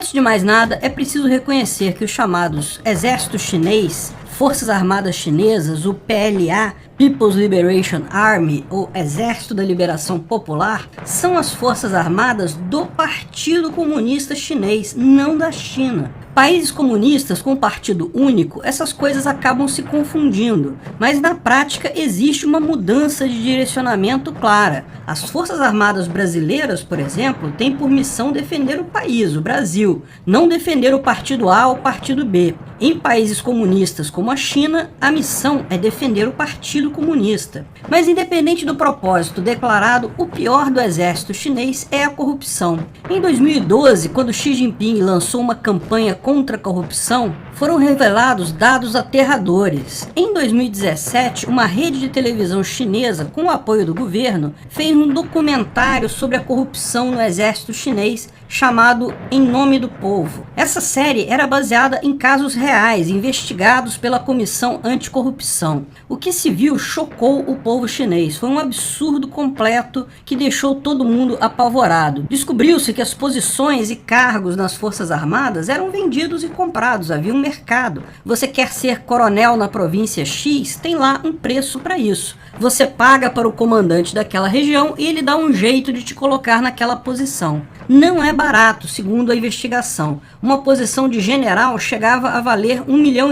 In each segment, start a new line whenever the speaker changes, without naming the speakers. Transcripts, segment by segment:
Antes de mais nada, é preciso reconhecer que os chamados Exército Chinês, Forças Armadas Chinesas, o PLA, People's Liberation Army, ou Exército da Liberação Popular, são as forças armadas do Partido Comunista Chinês, não da China. Países comunistas com partido único, essas coisas acabam se confundindo, mas na prática existe uma mudança de direcionamento clara. As Forças Armadas brasileiras, por exemplo, têm por missão defender o país, o Brasil, não defender o partido A ou o partido B. Em países comunistas como a China, a missão é defender o Partido Comunista. Mas independente do propósito declarado, o pior do exército chinês é a corrupção. Em 2012, quando Xi Jinping lançou uma campanha contra a corrupção, foram revelados dados aterradores. Em 2017, uma rede de televisão chinesa, com o apoio do governo, fez um documentário sobre a corrupção no exército chinês, chamado Em Nome do Povo. Essa série era baseada em casos reais, investigados pela Comissão Anticorrupção. O que se viu chocou o povo chinês. Foi um absurdo completo que deixou todo mundo apavorado. Descobriu-se que as posições e cargos nas Forças Armadas eram vendidos e comprados, havia um mercado. Você quer ser coronel na província X, tem lá um preço para isso. Você paga para o comandante daquela região e ele dá um jeito de te colocar naquela posição. Não é barato, segundo a investigação. Uma posição de general chegava a valer US$ 1,5 milhão,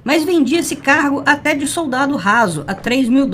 mas vendia esse cargo até de soldado raso a US$ 3 mil.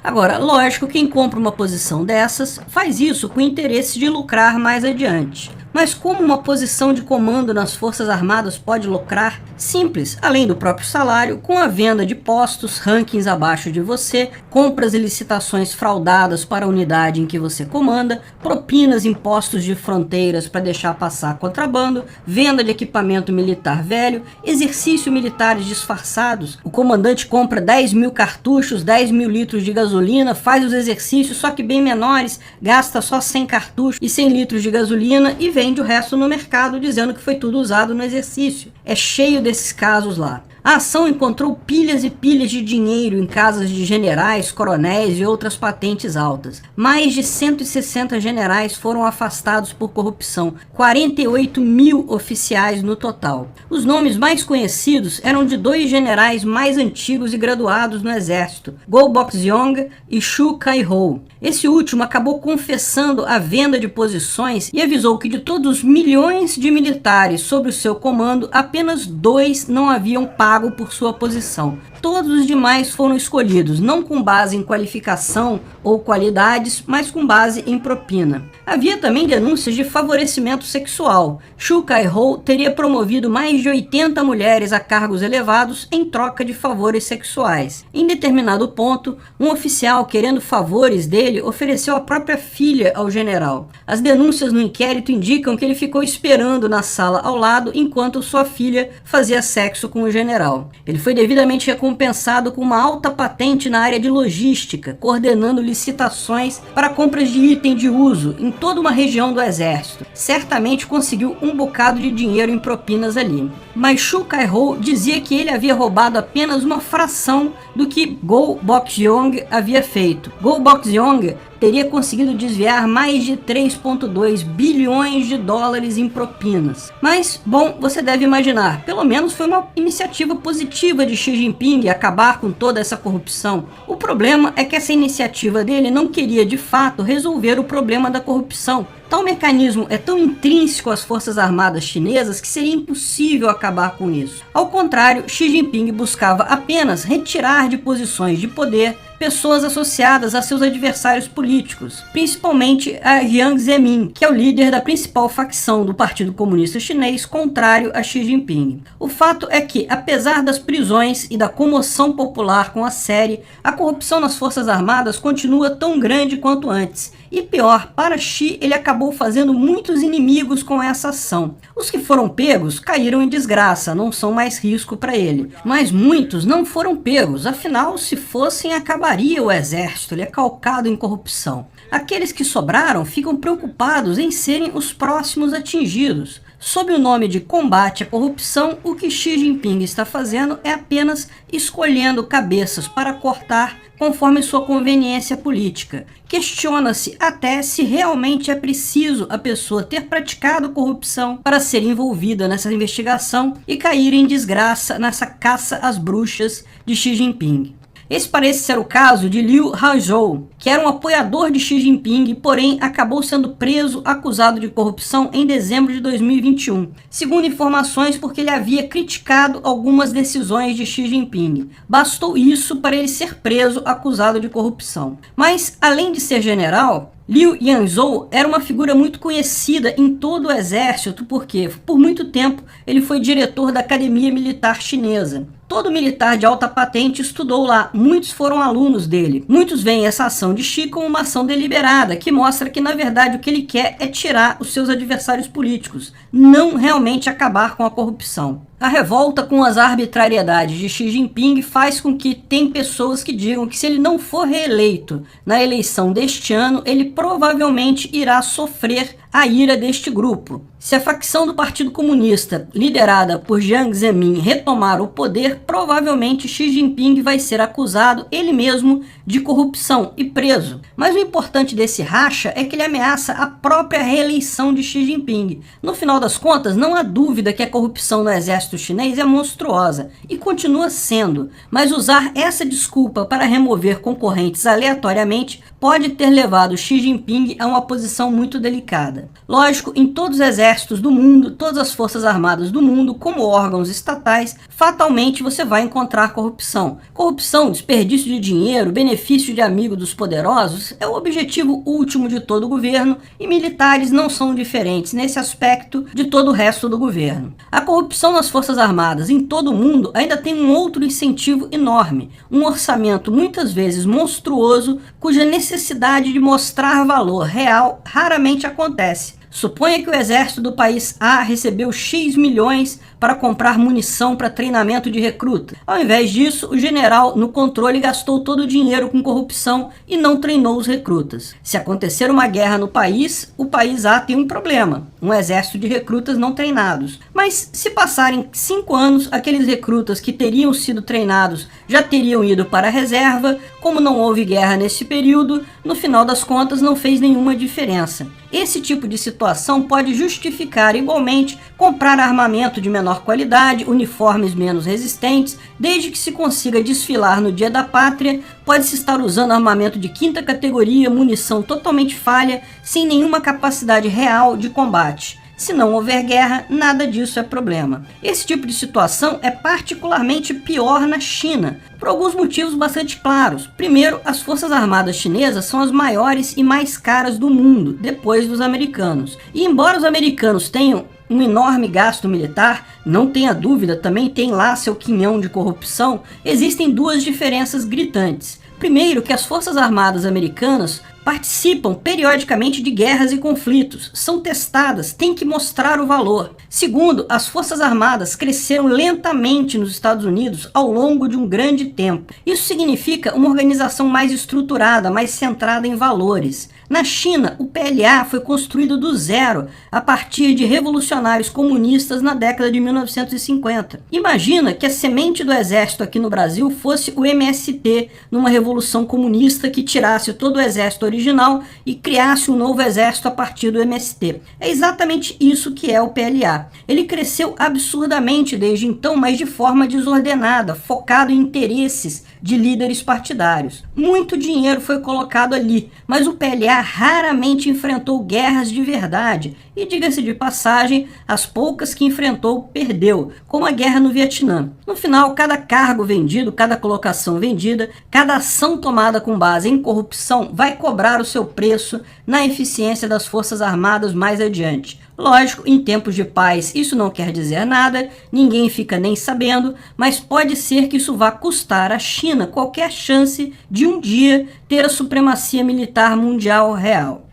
Agora, lógico, quem compra uma posição dessas faz isso com o interesse de lucrar mais adiante. Mas como uma posição de comando nas Forças Armadas pode lucrar? Simples, além do próprio salário, com a venda de postos, rankings abaixo de você, compras e licitações fraudadas para a unidade em que você comanda, propinas, impostos de fronteiras para deixar passar contrabando, venda de equipamento militar velho, exercício militares disfarçados. O comandante compra 10 mil cartuchos, 10 mil litros de gasolina, faz os exercícios, só que bem menores, gasta só 100 cartuchos e 100 litros de gasolina e vende o resto no mercado, dizendo que foi tudo usado no exercício. É cheio desses casos lá. A ação encontrou pilhas e pilhas de dinheiro em casas de generais, coronéis e outras patentes altas. Mais de 160 generais foram afastados por corrupção, 48 mil oficiais no total. Os nomes mais conhecidos eram de 2 generais mais antigos e graduados no exército, Goh Bok-yeong e Chu Kai-ho. Esse último acabou confessando a venda de posições e avisou que de todos os milhões de militares sob o seu comando, apenas 2 não haviam pago por sua posição. Todos os demais foram escolhidos, não com base em qualificação ou qualidades, mas com base em propina. Havia também denúncias de favorecimento sexual. Chu Kai-ho teria promovido mais de 80 mulheres a cargos elevados em troca de favores sexuais. Em determinado ponto, um oficial, querendo favores dele, ofereceu a própria filha ao general. As denúncias no inquérito indicam que ele ficou esperando na sala ao lado enquanto sua filha fazia sexo com o general. Ele foi devidamente recompensado com uma alta patente na área de logística, coordenando licitações para compras de item de uso em toda uma região do exército. Certamente conseguiu um bocado de dinheiro em propinas ali. Mas Chu Kai-ho dizia que ele havia roubado apenas uma fração do que Goh Bok-yeong havia feito. Goh Bok-yeong teria conseguido desviar mais de 3,2 bilhões de dólares em propinas. Mas, bom, você deve imaginar, pelo menos foi uma iniciativa positiva de Xi Jinping acabar com toda essa corrupção. O problema é que essa iniciativa dele não queria, de fato, resolver o problema da corrupção. Tal mecanismo é tão intrínseco às Forças Armadas chinesas que seria impossível acabar com isso. Ao contrário, Xi Jinping buscava apenas retirar de posições de poder pessoas associadas a seus adversários políticos, principalmente a Jiang Zemin, que é o líder da principal facção do Partido Comunista Chinês contrário a Xi Jinping. O fato é que, apesar das prisões e da comoção popular com a série, a corrupção nas Forças Armadas continua tão grande quanto antes. E pior, para Xi, ele acabou fazendo muitos inimigos com essa ação. Os que foram pegos caíram em desgraça, não são mais risco para ele. Mas muitos não foram pegos, afinal, se fossem, acabaria o exército, ele é calcado em corrupção. Aqueles que sobraram ficam preocupados em serem os próximos atingidos. Sob o nome de combate à corrupção, o que Xi Jinping está fazendo é apenas escolhendo cabeças para cortar conforme sua conveniência política. questiona-se até se realmente é preciso a pessoa ter praticado corrupção para ser envolvida nessa investigação e cair em desgraça nessa caça às bruxas de Xi Jinping. Esse parece ser o caso de Liu Hangzhou, que era um apoiador de Xi Jinping, porém acabou sendo preso acusado de corrupção em dezembro de 2021, segundo informações porque ele havia criticado algumas decisões de Xi Jinping. Bastou isso para ele ser preso acusado de corrupção. Mas, além de ser general, Liu Hangzhou era uma figura muito conhecida em todo o exército porque, por muito tempo, ele foi diretor da Academia Militar Chinesa. Todo militar de alta patente estudou lá, muitos foram alunos dele. Muitos veem essa ação de Xi como uma ação deliberada, que mostra que, na verdade, o que ele quer é tirar os seus adversários políticos, não realmente acabar com a corrupção. A revolta com as arbitrariedades de Xi Jinping faz com que tem pessoas que digam que se ele não for reeleito na eleição deste ano, ele provavelmente irá sofrer a ira deste grupo. Se a facção do Partido Comunista, liderada por Jiang Zemin, retomar o poder, provavelmente Xi Jinping vai ser acusado ele mesmo de corrupção e preso. Mas o importante desse racha é que ele ameaça a própria reeleição de Xi Jinping. No final das contas, não há dúvida que a corrupção no exército chinês é monstruosa e continua sendo, mas usar essa desculpa para remover concorrentes aleatoriamente pode ter levado Xi Jinping a uma posição muito delicada. Lógico, em todos os exércitos do mundo, todas as forças armadas do mundo, como órgãos estatais, fatalmente você vai encontrar corrupção. Corrupção, desperdício de dinheiro, benefício de amigo dos poderosos é o objetivo último de todo o governo e militares não são diferentes nesse aspecto de todo o resto do governo. A corrupção nas forças armadas em todo o mundo ainda tem um outro incentivo enorme, um orçamento muitas vezes monstruoso cuja necessidade de mostrar valor real raramente acontece. Suponha que o exército do país A recebeu X milhões para comprar munição para treinamento de recruta. Ao invés disso, o general no controle gastou todo o dinheiro com corrupção e não treinou os recrutas. Se acontecer uma guerra no país, o país A tem um problema, um exército de recrutas não treinados. Mas se passarem 5 anos, aqueles recrutas que teriam sido treinados já teriam ido para a reserva. Como não houve guerra nesse período, no final das contas não fez nenhuma diferença. Esse tipo de situação pode justificar igualmente comprar armamento de menor qualidade, uniformes menos resistentes, desde que se consiga desfilar no Dia da Pátria. Pode-se estar usando armamento de 5ª categoria, munição totalmente falha, sem nenhuma capacidade real de combate. Se não houver guerra, nada disso é problema. Esse tipo de situação é particularmente pior na China, por alguns motivos bastante claros. Primeiro, as forças armadas chinesas são as maiores e mais caras do mundo, depois dos americanos. E embora os americanos tenham um enorme gasto militar, não tenha dúvida, também tem lá seu quinhão de corrupção, existem duas diferenças gritantes. Primeiro, que as forças armadas americanas participam periodicamente de guerras e conflitos, são testadas, têm que mostrar o valor. Segundo, as forças armadas cresceram lentamente nos Estados Unidos ao longo de um grande tempo. Isso significa uma organização mais estruturada, mais centrada em valores. Na China, o PLA foi construído do zero a partir de revolucionários comunistas na década de 1950. Imagina que a semente do exército aqui no Brasil fosse o MST, numa revolução comunista que tirasse todo o exército original e criasse um novo exército a partir do MST. É exatamente isso que é o PLA. Ele cresceu absurdamente desde então, mas de forma desordenada, focado em interesses de líderes partidários. Muito dinheiro foi colocado ali, mas o PLA raramente enfrentou guerras de verdade e, diga-se de passagem, as poucas que enfrentou perdeu, como a guerra no Vietnã. No final, cada cargo vendido, cada colocação vendida, cada ação tomada com base em corrupção vai cobrar o seu preço na eficiência das forças armadas mais adiante. Lógico, em tempos de paz isso não quer dizer nada, ninguém fica nem sabendo, mas pode ser que isso vá custar à China qualquer chance de um dia ter a supremacia militar mundial real.